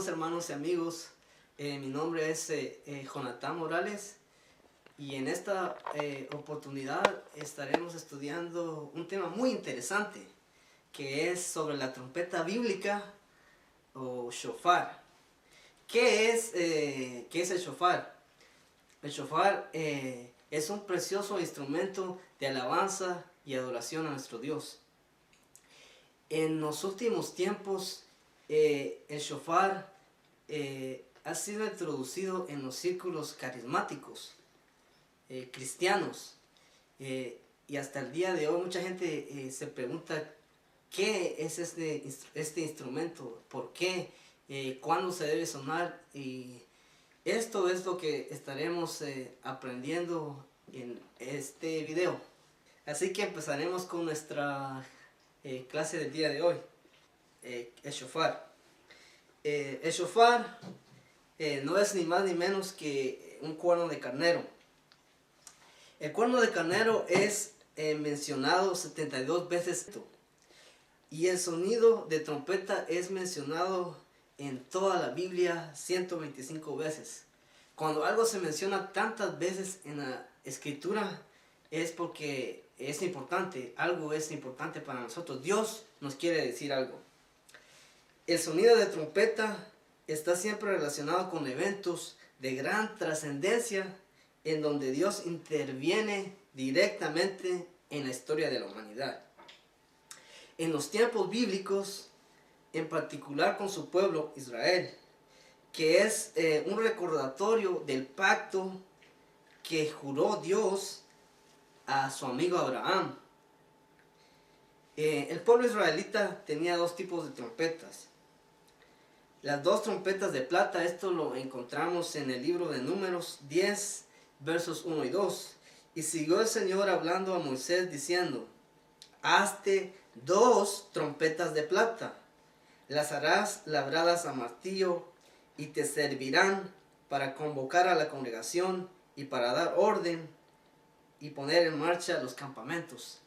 Saludos hermanos y amigos, mi nombre es Jonathan Morales y en esta oportunidad estaremos estudiando un tema muy interesante que es sobre la trompeta bíblica o shofar. ¿Qué es el shofar? El shofar es un precioso instrumento de alabanza y adoración a nuestro Dios. En los últimos tiempos el shofar ha sido introducido en los círculos carismáticos cristianos y hasta el día de hoy mucha gente se pregunta qué es este instrumento, por qué, cuándo se debe sonar, y esto es lo que estaremos aprendiendo en este video. Así que empezaremos con nuestra clase del día de hoy. El shofar. El shofar no es ni más ni menos que un cuerno de carnero. El cuerno de carnero es mencionado 72 veces y el sonido de trompeta es mencionado en toda la Biblia 125 veces. Cuando algo se menciona tantas veces en la escritura es porque es importante, algo es importante para nosotros. Dios nos quiere decir algo. El sonido de trompeta está siempre relacionado con eventos de gran trascendencia en donde Dios interviene directamente en la historia de la humanidad. En los tiempos bíblicos, en particular con su pueblo Israel, que es un recordatorio del pacto que juró Dios a su amigo Abraham. El pueblo israelita tenía dos tipos de trompetas. Las dos trompetas de plata, esto lo encontramos en el libro de Números 10, versos 1 y 2. Y siguió el Señor hablando a Moisés diciendo: hazte dos trompetas de plata, las harás labradas a martillo y te servirán para convocar a la congregación y para dar orden y poner en marcha los campamentos.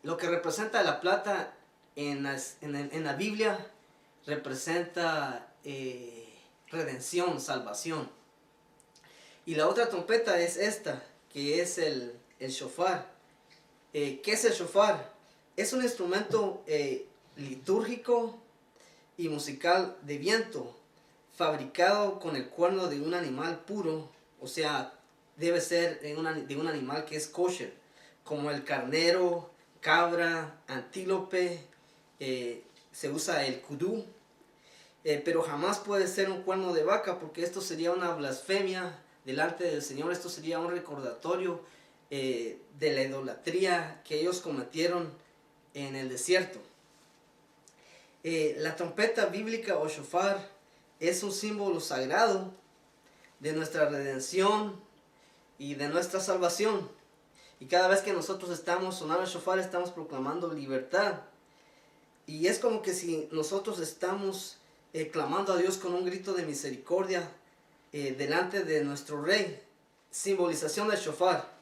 Lo que representa la plata en la Biblia representa redención, salvación. Y la otra trompeta es esta, que es el shofar. ¿Qué es el shofar? Es un instrumento litúrgico y musical de viento, fabricado con el cuerno de un animal puro, o sea, debe ser de un animal que es kosher, como el carnero, cabra, antílope, se usa el kudú, pero jamás puede ser un cuerno de vaca, porque esto sería una blasfemia delante del Señor. Esto sería un recordatorio de la idolatría que ellos cometieron en el desierto. La trompeta bíblica o shofar es un símbolo sagrado de nuestra redención y de nuestra salvación. Y cada vez que nosotros estamos sonando el shofar, estamos proclamando libertad. Y es como que si nosotros estamos clamando a Dios con un grito de misericordia delante de nuestro Rey. Simbolización del shofar.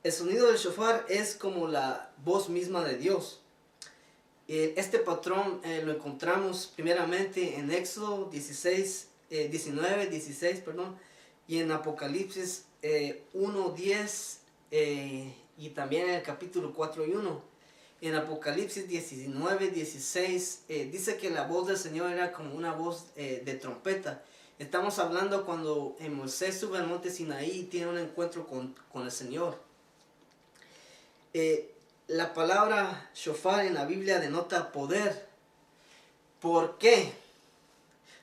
El sonido del shofar es como la voz misma de Dios. Este patrón lo encontramos primeramente en Éxodo 19, 16, y en Apocalipsis 1, 10 y también en el capítulo 4 y 1. En Apocalipsis 19, 16 dice que la voz del Señor era como una voz de trompeta. Estamos hablando cuando Moisés sube al monte Sinaí y tiene un encuentro con el Señor. La palabra shofar en la Biblia denota poder. ¿Por qué?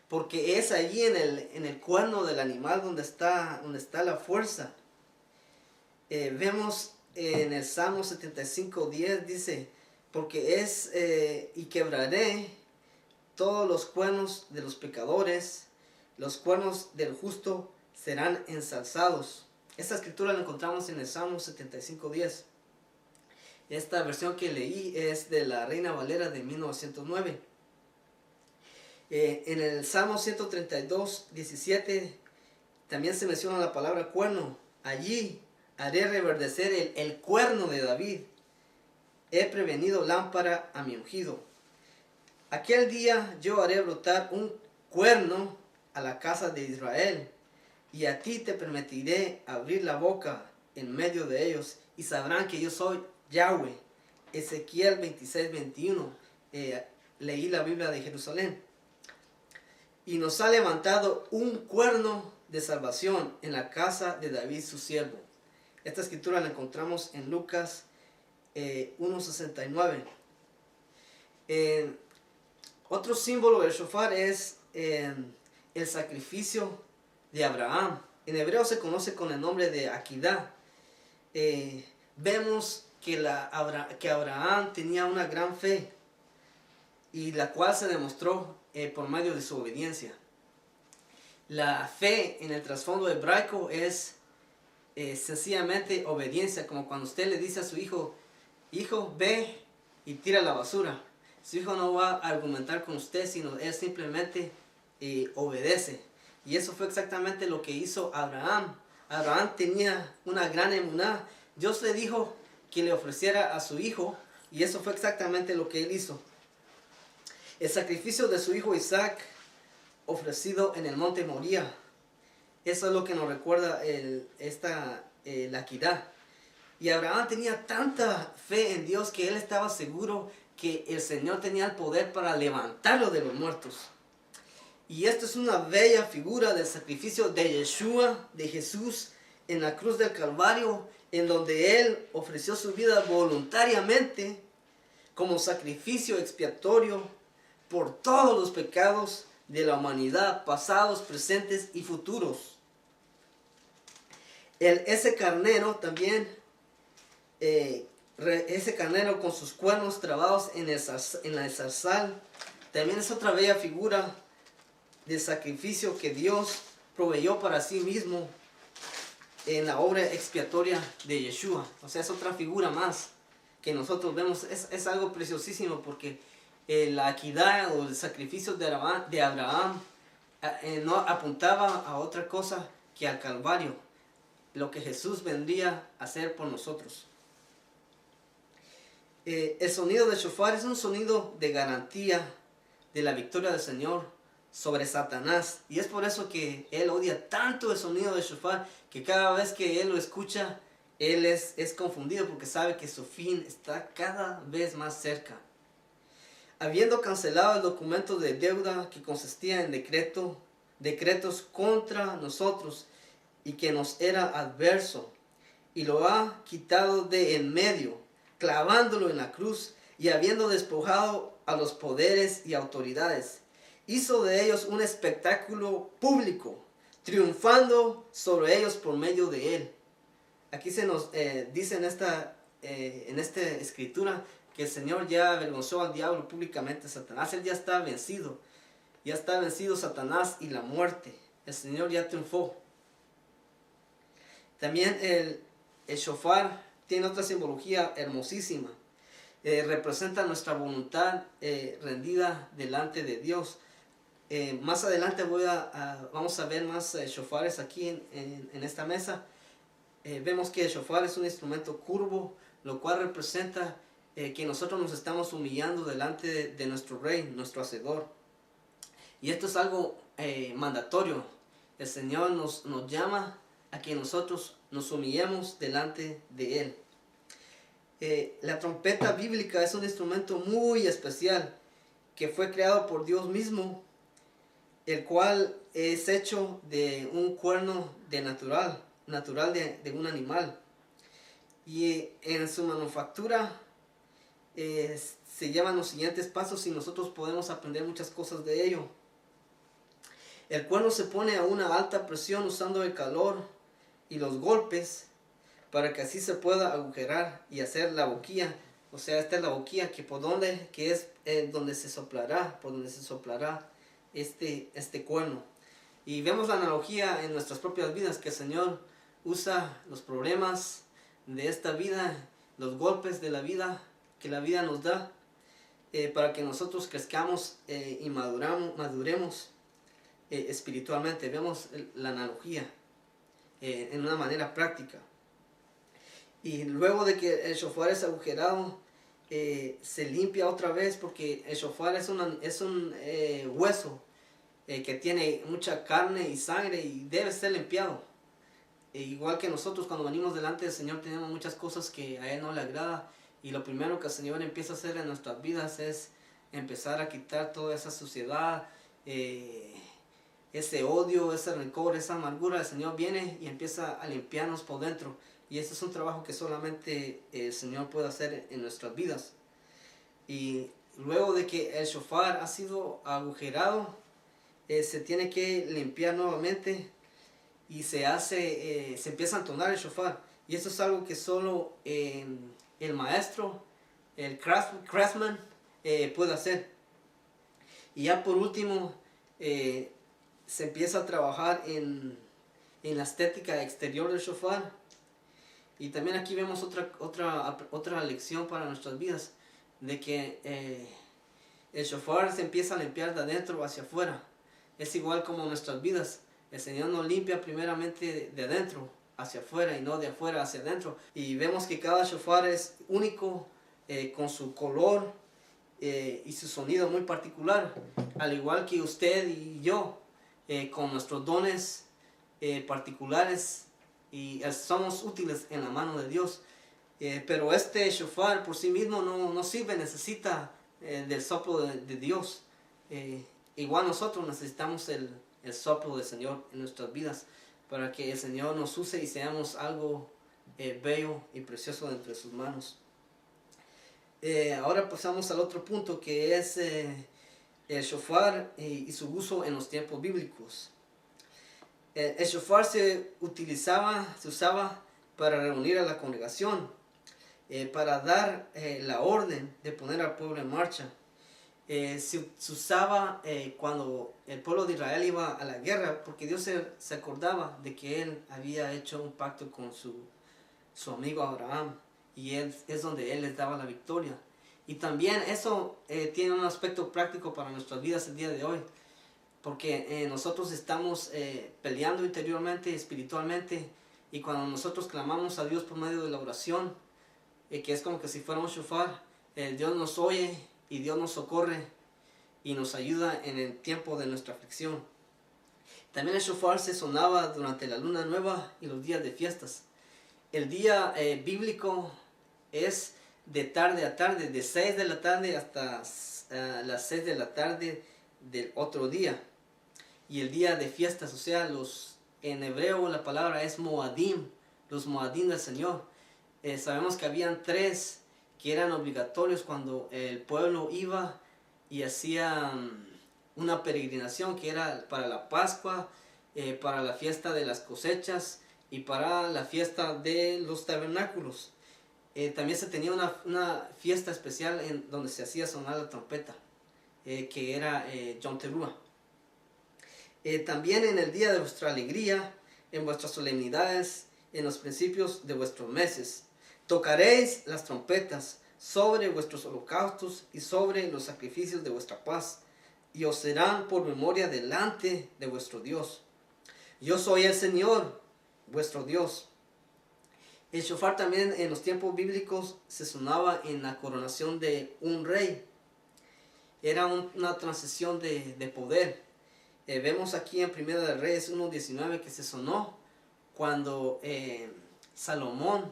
Porque es allí en el cuerno del animal donde está la fuerza. Vemos en el Salmo 75, 10 dice: porque es y quebraré todos los cuernos de los pecadores, los cuernos del justo serán ensalzados. Esta escritura la encontramos en el Salmo 75, 10. Esta versión que leí es de la Reina Valera de 1909. En el Salmo 132, 17 también se menciona la palabra cuerno. Allí haré reverdecer el cuerno de David. He prevenido lámpara a mi ungido. aquel día yo haré brotar un cuerno a la casa de Israel, y a ti te permitiré abrir la boca en medio de ellos, y sabrán que yo soy Yahweh. Ezequiel 26:21. Leí la Biblia de Jerusalén. Y nos ha levantado un cuerno de salvación en la casa de David su siervo. Esta escritura la encontramos en Lucas 1:69. Otro símbolo del shofar es el sacrificio de Abraham. En hebreo se conoce con el nombre de Akidá. Vemos que Abraham tenía una gran fe, y la cual se demostró por medio de su obediencia. La fe en el trasfondo hebraico es sencillamente obediencia, como cuando usted le dice a su hijo, hijo, ve y tira la basura. Su hijo no va a argumentar con usted, sino él simplemente obedece. Y eso fue exactamente lo que hizo Abraham. Abraham tenía una gran emuná. Dios le dijo que le ofreciera a su hijo, y eso fue exactamente lo que él hizo. El sacrificio de su hijo Isaac, ofrecido en el monte Moría, eso es lo que nos recuerda la Akidá. Y Abraham tenía tanta fe en Dios que él estaba seguro que el Señor tenía el poder para levantarlo de los muertos. Y esto es una bella figura del sacrificio de Yeshua, de Jesús, en la cruz del Calvario, en donde Él ofreció su vida voluntariamente como sacrificio expiatorio por todos los pecados de la humanidad, pasados, presentes y futuros. Ese carnero también, ese carnero con sus cuernos trabados en la zarzal, también es otra bella figura de sacrificio que Dios proveyó para sí mismo en la obra expiatoria de Yeshua. O sea, es otra figura más que nosotros vemos. Es algo preciosísimo, porque la Akidá o el sacrificio de Abraham no apuntaba a otra cosa que al Calvario, lo que Jesús vendría a hacer por nosotros. El sonido de shofar es un sonido de garantía de la victoria del Señor sobre Satanás, y es por eso que él odia tanto el sonido de shofar, que cada vez que él lo escucha, él es confundido, porque sabe que su fin está cada vez más cerca. Habiendo cancelado el documento de deuda que consistía en decretos contra nosotros y que nos era adverso, y lo ha quitado de en medio, clavándolo en la cruz, y habiendo despojado a los poderes y autoridades, hizo de ellos un espectáculo público, triunfando sobre ellos por medio de él. Aquí se nos dice en esta escritura que el Señor ya avergonzó al diablo públicamente, Satanás. Él ya está vencido Satanás y la muerte. El Señor ya triunfó. También el shofar tiene otra simbología hermosísima. Representa nuestra voluntad rendida delante de Dios. Más adelante vamos a ver más shofares aquí en esta mesa. Vemos que el shofar es un instrumento curvo, lo cual representa que nosotros nos estamos humillando delante de nuestro Rey, nuestro Hacedor. Y esto es algo mandatorio. El Señor nos llama a que nosotros nos humillemos delante de Él. La trompeta bíblica es un instrumento muy especial que fue creado por Dios mismo, el cual es hecho de un cuerno natural de un animal. Y en su manufactura se llevan los siguientes pasos, y nosotros podemos aprender muchas cosas de ello. El cuerno se pone a una alta presión usando el calor y los golpes para que así se pueda agujerar y hacer la boquilla. O sea, esta es la boquilla que es donde se soplará, por donde se soplará este cuerno. Y vemos la analogía en nuestras propias vidas, que el Señor usa los problemas de esta vida, los golpes de la vida que la vida nos da, para que nosotros crezcamos y maduremos espiritualmente. Vemos la analogía en una manera práctica. Y luego de que el shofar es agujerado se limpia otra vez, porque el shofar es un hueso que tiene mucha carne y sangre y debe ser limpiado. Igual que nosotros cuando venimos delante del Señor tenemos muchas cosas que a Él no le agrada, y lo primero que el Señor empieza a hacer en nuestras vidas es empezar a quitar toda esa suciedad, ese odio, ese rencor, esa amargura. El Señor viene y empieza a limpiarnos por dentro, y ese es un trabajo que solamente el Señor puede hacer en nuestras vidas. Y luego de que el shofar ha sido agujerado, se tiene que limpiar nuevamente, y se empieza a entonar el shofar. Y esto es algo que solo el maestro, el craftsman, puede hacer. Y ya por último, se empieza a trabajar en la estética exterior del shofar. Y también aquí vemos otra lección para nuestras vidas, de que el shofar se empieza a limpiar de adentro hacia afuera. Es igual como nuestras vidas. El Señor nos limpia primeramente de adentro hacia afuera y no de afuera hacia adentro. Y vemos que cada shofar es único, con su color y su sonido muy particular. Al igual que usted y yo, con nuestros dones particulares, y somos útiles en la mano de Dios. Pero este shofar por sí mismo no sirve, necesita del soplo de Dios. Igual nosotros necesitamos el soplo del Señor en nuestras vidas, para que el Señor nos use y seamos algo bello y precioso entre sus manos. Ahora pasamos al otro punto, que es el shofar y su uso en los tiempos bíblicos. El shofar se usaba para reunir a la congregación, para dar la orden de poner al pueblo en marcha. Se usaba cuando el pueblo de Israel iba a la guerra, porque Dios se acordaba de que Él había hecho un pacto con su amigo Abraham, y es donde Él les daba la victoria. Y también eso tiene un aspecto práctico para nuestras vidas el día de hoy, porque nosotros estamos peleando interiormente, espiritualmente, y cuando nosotros clamamos a Dios por medio de la oración, que es como que si fuera un shofar, Dios nos oye y Dios nos socorre y nos ayuda en el tiempo de nuestra aflicción. También el shofar se sonaba durante la luna nueva y los días de fiestas. El día bíblico es de tarde a tarde, de 6 de la tarde hasta las 6 de la tarde del otro día. Y el día de fiestas, o sea, en hebreo la palabra es Moadim, los Moadim del Señor. Sabemos que habían 3 que eran obligatorios cuando el pueblo iba y hacía una peregrinación, que era para la Pascua, para la fiesta de las cosechas y para la fiesta de los tabernáculos. También se tenía una fiesta especial donde se hacía sonar la trompeta, que era Yom Teruah. También en el día de vuestra alegría, en vuestras solemnidades, en los principios de vuestros meses, tocaréis las trompetas sobre vuestros holocaustos y sobre los sacrificios de vuestra paz, y os serán por memoria delante de vuestro Dios. Yo soy el Señor, vuestro Dios. El shofar también en los tiempos bíblicos se sonaba en la coronación de un rey. Era una transición de poder. Vemos aquí en Primera de Reyes 1:19 que se sonó cuando Salomón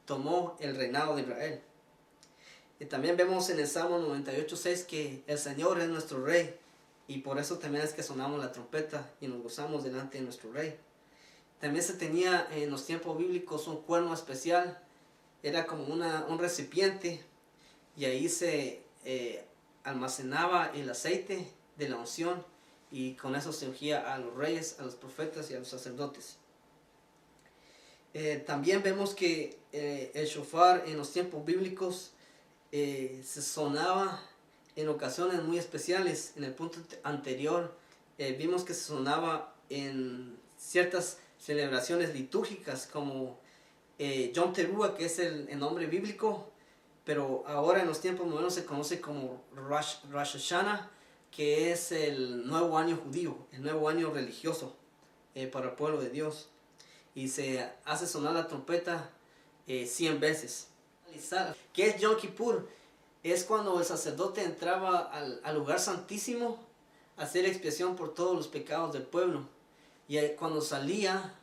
tomó el reinado de Israel. También vemos en el Salmo 98:6 que el Señor es nuestro rey, y por eso también es que sonamos la trompeta y nos gozamos delante de nuestro rey. También se tenía en los tiempos bíblicos un cuerno especial, era como un recipiente, y ahí se almacenaba el aceite de la unción, y con eso se ungía a los reyes, a los profetas y a los sacerdotes. También vemos que el shofar en los tiempos bíblicos se sonaba en ocasiones muy especiales. En el punto anterior vimos que se sonaba en ciertas celebraciones litúrgicas como Yom Teruah, que es el nombre bíblico, pero ahora en los tiempos modernos se conoce como Rosh Hashanah, que es el nuevo año judío, el nuevo año religioso para el pueblo de Dios. Y se hace sonar la trompeta 100 veces. ¿Qué es Yom Kippur? es cuando el sacerdote entraba al lugar santísimo a hacer expiación por todos los pecados del pueblo. Y cuando salía,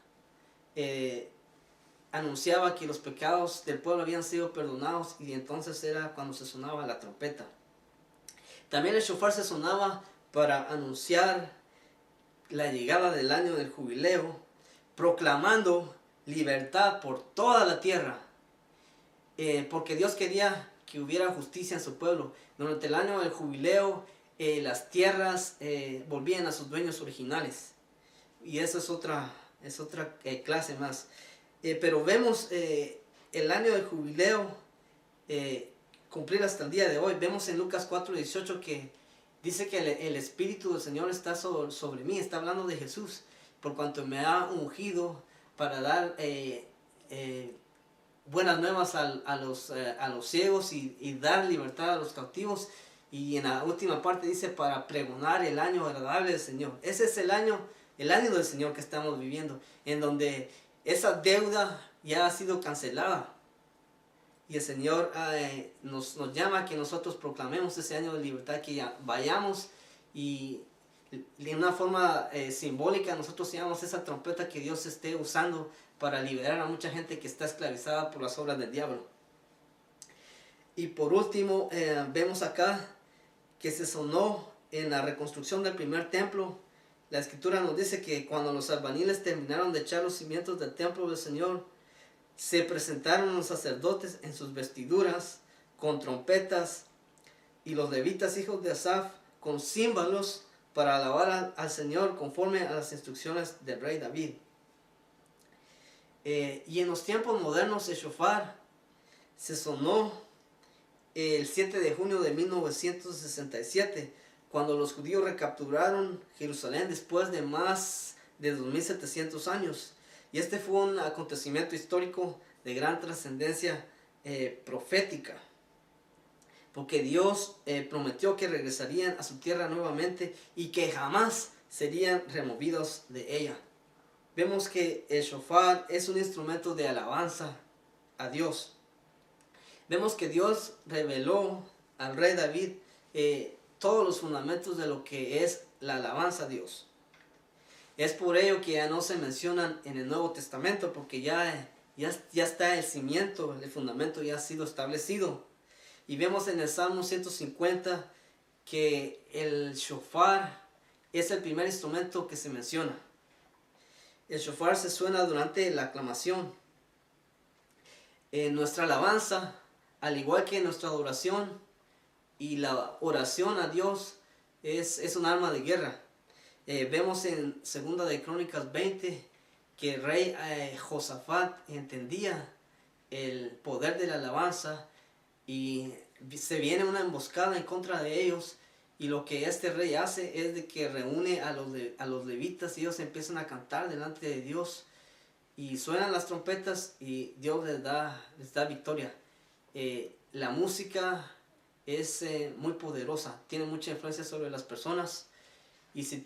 anunciaba que los pecados del pueblo habían sido perdonados, y entonces era cuando se sonaba la trompeta. También el shofar se sonaba para anunciar la llegada del año del jubileo, proclamando libertad por toda la tierra, porque Dios quería que hubiera justicia en su pueblo. Durante el año del jubileo, las tierras volvían a sus dueños originales, y esa es otra clase más. Pero vemos el año del jubileo cumplir hasta el día de hoy. Vemos en Lucas 4:18 que dice que el Espíritu del Señor está sobre mí. Está hablando de Jesús, por cuanto me ha ungido para dar buenas nuevas a los ciegos, y dar libertad a los cautivos. Y en la última parte dice para pregonar el año agradable del Señor. Ese es el año del Señor que estamos viviendo, en donde esa deuda ya ha sido cancelada. Y el Señor nos llama a que nosotros proclamemos ese año de libertad, que ya vayamos y de una forma simbólica nosotros llevamos esa trompeta que Dios esté usando para liberar a mucha gente que está esclavizada por las obras del diablo. Y por último, vemos acá que se sonó en la reconstrucción del primer templo. La escritura nos dice que cuando los albañiles terminaron de echar los cimientos del templo del Señor, se presentaron los sacerdotes en sus vestiduras con trompetas, y los levitas hijos de Asaf con címbalos, para alabar al Señor conforme a las instrucciones del rey David. Y en los tiempos modernos el shofar se sonó el 7 de junio de 1967, cuando los judíos recapturaron Jerusalén después de más de 2700 años. Y este fue un acontecimiento histórico de gran trascendencia profética, porque Dios prometió que regresarían a su tierra nuevamente y que jamás serían removidos de ella. Vemos que el shofar es un instrumento de alabanza a Dios. Vemos que Dios reveló al rey David todos los fundamentos de lo que es la alabanza a Dios. Es por ello que ya no se mencionan en el Nuevo Testamento, porque ya está el cimiento, el fundamento ya ha sido establecido. Y vemos en el Salmo 150 que el shofar es el primer instrumento que se menciona. El shofar se suena durante la aclamación. Nuestra alabanza, al igual que nuestra adoración y la oración a Dios, es un arma de guerra. Vemos en 2 de Crónicas 20 que el rey Josafat entendía el poder de la alabanza, y se viene una emboscada en contra de ellos, y lo que este rey hace es de que reúne a los levitas, y ellos empiezan a cantar delante de Dios, y suenan las trompetas y Dios les da victoria. La música es muy poderosa, tiene mucha influencia sobre las personas. Y si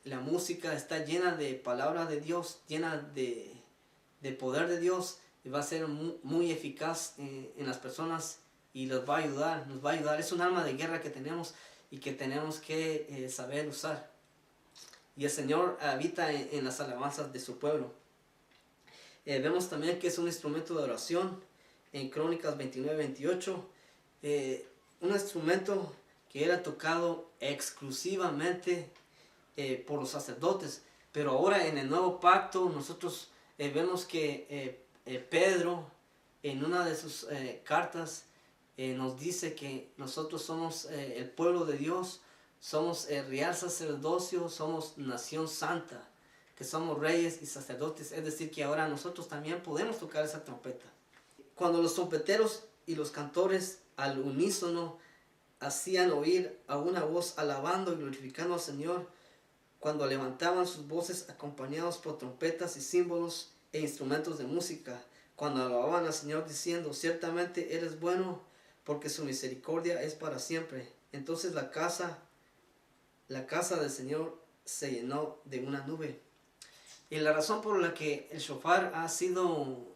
la música está llena de palabra de Dios, llena de poder de Dios, va a ser muy eficaz en las personas, y nos va a ayudar. Es un arma de guerra que tenemos y que tenemos que saber usar. Y el Señor habita en las alabanzas de su pueblo. Vemos también que es un instrumento de oración en Crónicas 29-28. Un instrumento que era tocado exclusivamente por los sacerdotes. Pero ahora en el nuevo pacto nosotros vemos que Pedro en una de sus cartas nos dice que nosotros somos el pueblo de Dios, somos real sacerdocio, somos nación santa, que somos reyes y sacerdotes. Es decir, que ahora nosotros también podemos tocar esa trompeta. Cuando los trompeteros y los cantores al unísono hacían oír a una voz alabando y glorificando al Señor, cuando levantaban sus voces acompañados por trompetas y símbolos e instrumentos de música, cuando alababan al Señor diciendo: ciertamente Él es bueno, porque su misericordia es para siempre. Entonces la casa del Señor se llenó de una nube. Y la razón por la que el shofar ha sido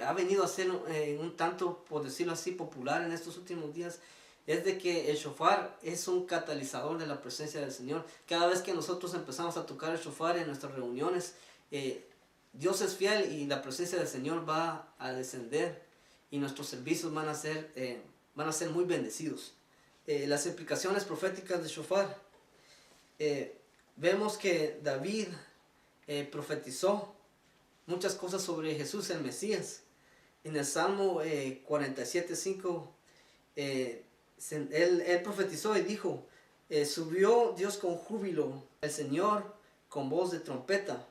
ha venido a ser un tanto, por decirlo así, popular en estos últimos días, es de que el shofar es un catalizador de la presencia del Señor. Cada vez que nosotros empezamos a tocar el shofar en nuestras reuniones, Dios es fiel y la presencia del Señor va a descender y nuestros servicios van a ser muy bendecidos. Las implicaciones proféticas del shofar. Vemos que David profetizó muchas cosas sobre Jesús, el Mesías. En el Salmo 47:5, él profetizó y dijo, subió Dios con júbilo, el Señor con voz de trompeta.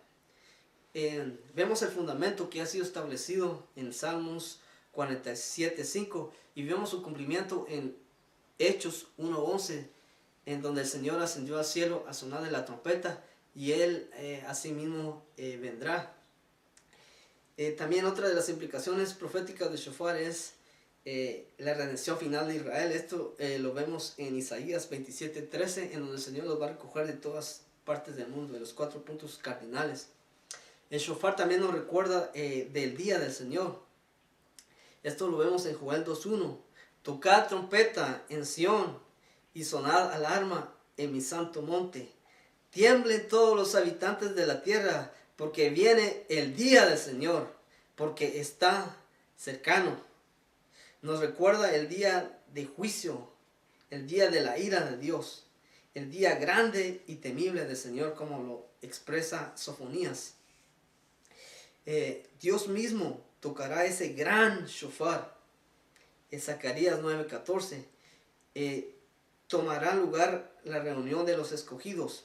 Vemos el fundamento que ha sido establecido en Salmos 47:5 y vemos su cumplimiento en Hechos 1:11, en donde el Señor ascendió al cielo a sonar de la trompeta y Él asimismo vendrá. También otra de las implicaciones proféticas de shofar es la redención final de Israel. Esto lo vemos en Isaías 27:13, en donde el Señor los va a recoger de todas partes del mundo, de los 4 puntos cardinales. El shofar también nos recuerda del día del Señor. Esto lo vemos en Joel 2:1. Tocad trompeta en Sión y sonad alarma en mi santo monte. Tiemblen todos los habitantes de la tierra, porque viene el día del Señor, porque está cercano. Nos recuerda el día de juicio, el día de la ira de Dios, el día grande y temible del Señor, como lo expresa Sofonías. Dios mismo tocará ese gran shofar. En Zacarías 9:14 tomará lugar la reunión de los escogidos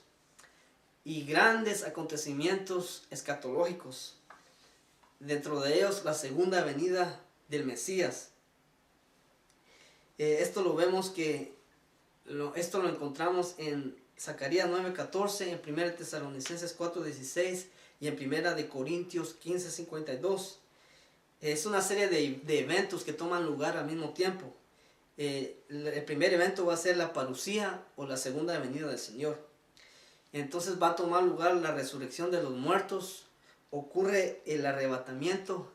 y grandes acontecimientos escatológicos. Dentro de ellos la segunda venida del Mesías. Esto lo vemos esto lo encontramos en Zacarías 9:14, en 1 Tesalonicenses 4:16 y en 1 Corintios 15:52. Es una serie de eventos que toman lugar al mismo tiempo. El primer evento va a ser la parucía o la segunda venida del Señor. Entonces va a tomar lugar la resurrección de los muertos. Ocurre el arrebatamiento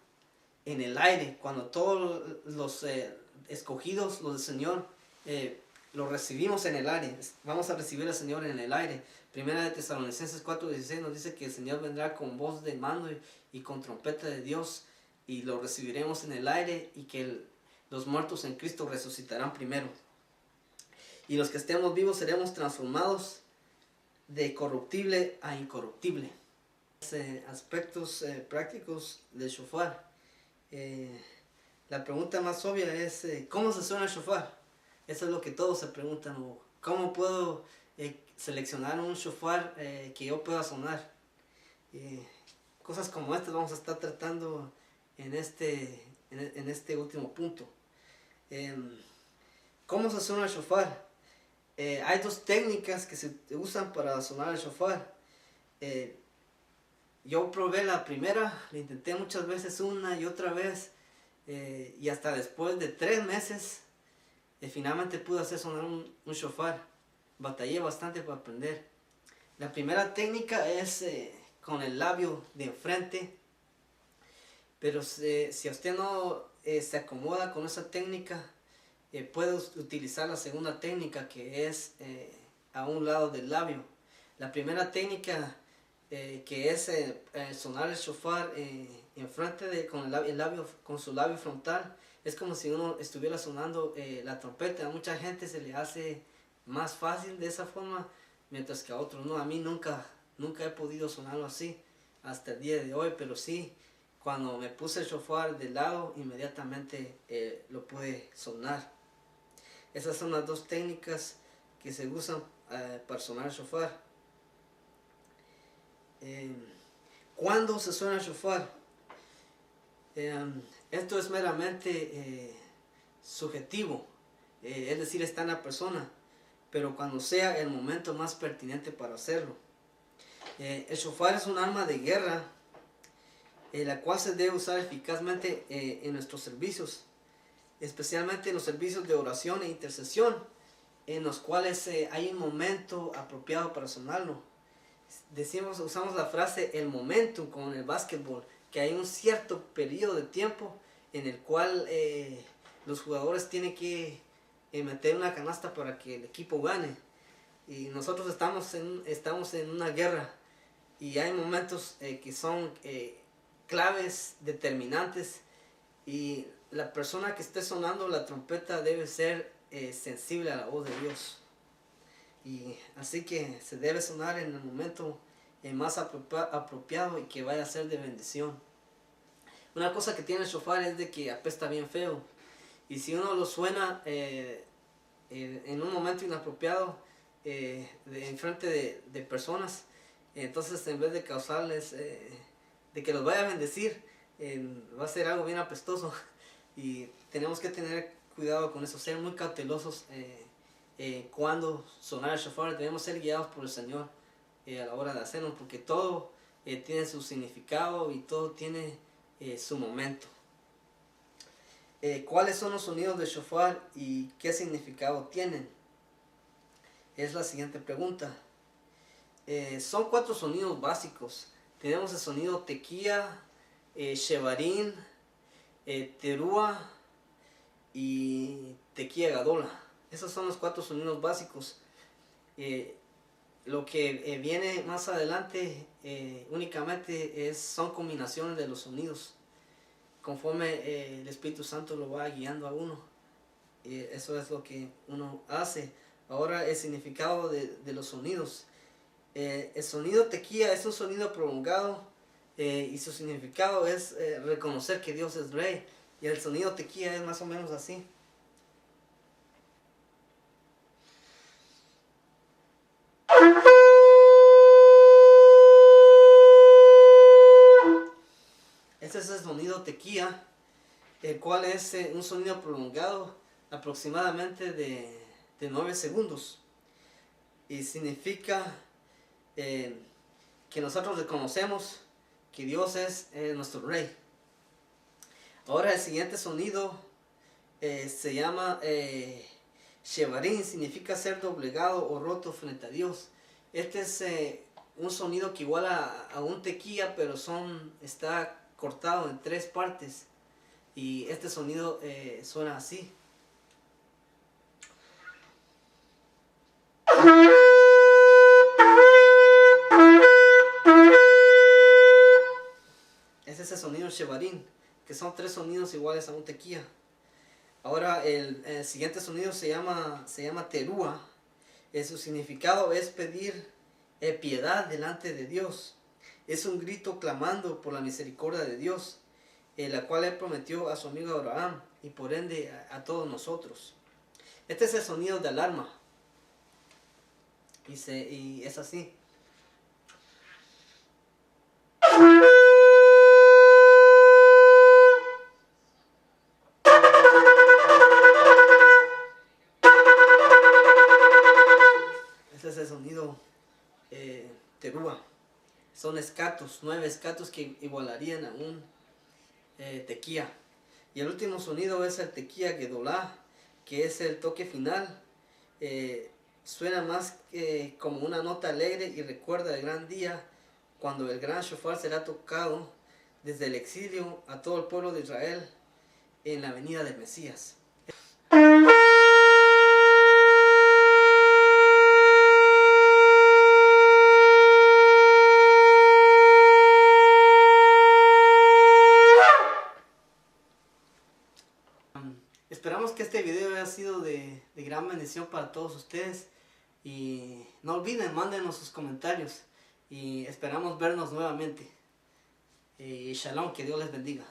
en el aire, cuando todos los escogidos, los del Señor, los recibimos en el aire. Vamos a recibir al Señor en el aire. Primera de Tesalonicenses 4:16 nos dice que el Señor vendrá con voz de mando y con trompeta de Dios, y lo recibiremos en el aire, y que los muertos en Cristo resucitarán primero. Y los que estemos vivos seremos transformados de corruptible a incorruptible. Aspectos prácticos del shofar. La pregunta más obvia es ¿cómo se suena el shofar? Eso es lo que todos se preguntan. ¿Cómo puedo seleccionar un shofar que yo pueda sonar? Cosas como estas vamos a estar tratando en este último punto. ¿Cómo se suena el shofar? Hay 2 técnicas que se usan para sonar el shofar. Yo probé la primera, la intenté muchas veces, una y otra vez, y hasta después de 3 meses finalmente pude hacer sonar un shofar. Batallé bastante para aprender. La primera técnica es con el labio de enfrente, pero si a usted no se acomoda con esa técnica, puede utilizar la segunda técnica, que es a un lado del labio. La primera técnica, que es sonar el shofar enfrente con su labio frontal, es como si uno estuviera sonando la trompeta. A mucha gente se le hace más fácil de esa forma, mientras que a otros no. A mí nunca he podido sonarlo así hasta el día de hoy, pero sí, cuando me puse el shofar de lado, inmediatamente lo pude sonar. Esas son las 2 técnicas que se usan para sonar el shofar. ¿Cuándo se suena el shofar? Esto es meramente subjetivo, es decir, está en la persona, pero cuando sea el momento más pertinente para hacerlo. El shofar es un arma de guerra, la cual se debe usar eficazmente en nuestros servicios, especialmente en los servicios de oración e intercesión, en los cuales hay un momento apropiado para sonarlo. Usamos la frase el momentum, como en el básquetbol. que hay un cierto periodo de tiempo en el cual los jugadores tienen que meter una canasta para que el equipo gane. Y nosotros estamos en una guerra y hay momentos que son claves, determinantes, y la persona que esté sonando la trompeta debe ser sensible a la voz de Dios. Y así que se debe sonar en el momento más apropiado y que vaya a ser de bendición. Una cosa que tiene el shofar es de que apesta bien feo, y si uno lo suena en un momento inapropiado en frente de personas, entonces en vez de causarles de que los vaya a bendecir, va a ser algo bien apestoso. Y tenemos que tener cuidado con eso, ser muy cautelosos cuando sonar el shofar. Debemos ser guiados por el Señor a la hora de hacerlo, porque todo tiene su significado y todo tiene su momento. ¿Cuáles son los sonidos del shofar y qué significado tienen? Es la siguiente pregunta. Son 4 sonidos básicos. Tenemos el sonido tequía, shevarín, terúa y tequía gadola. Esos son los 4 sonidos básicos. Lo que viene más adelante únicamente son combinaciones de los sonidos, conforme el Espíritu Santo lo va guiando a uno. Eso es lo que uno hace. Ahora, el significado de los sonidos. El sonido tequía es un sonido prolongado y su significado es reconocer que Dios es Rey. Y el sonido tequía es más o menos así. Este es el sonido tequía, el cual es un sonido prolongado aproximadamente de 9 segundos. Y significa que nosotros reconocemos que Dios es nuestro Rey. Ahora el siguiente sonido se llama shevarín, significa ser doblegado o roto frente a Dios. Este es un sonido que iguala a un tequía, pero está cortado en 3 partes. Y este sonido suena así. Ese es el sonido shevarín, que son 3 sonidos iguales a un tequía. Ahora el siguiente sonido se llama terúa. Su significado es pedir piedad delante de Dios. Es un grito clamando por la misericordia de Dios, la cual Él prometió a su amigo Abraham y por ende a todos nosotros. Este es el sonido de alarma y es así. Este es el sonido terúa. Son escatos, 9 escatos que igualarían a un tequía. Y el último sonido es el tequía gedolá, que es el toque final. Suena más como una nota alegre y recuerda el gran día cuando el gran shofar será tocado desde el exilio a todo el pueblo de Israel en la venida del Mesías. Esperamos que este video haya sido de gran bendición para todos ustedes. Y no olviden, mándenos sus comentarios. Y esperamos vernos nuevamente. Shalom, que Dios les bendiga.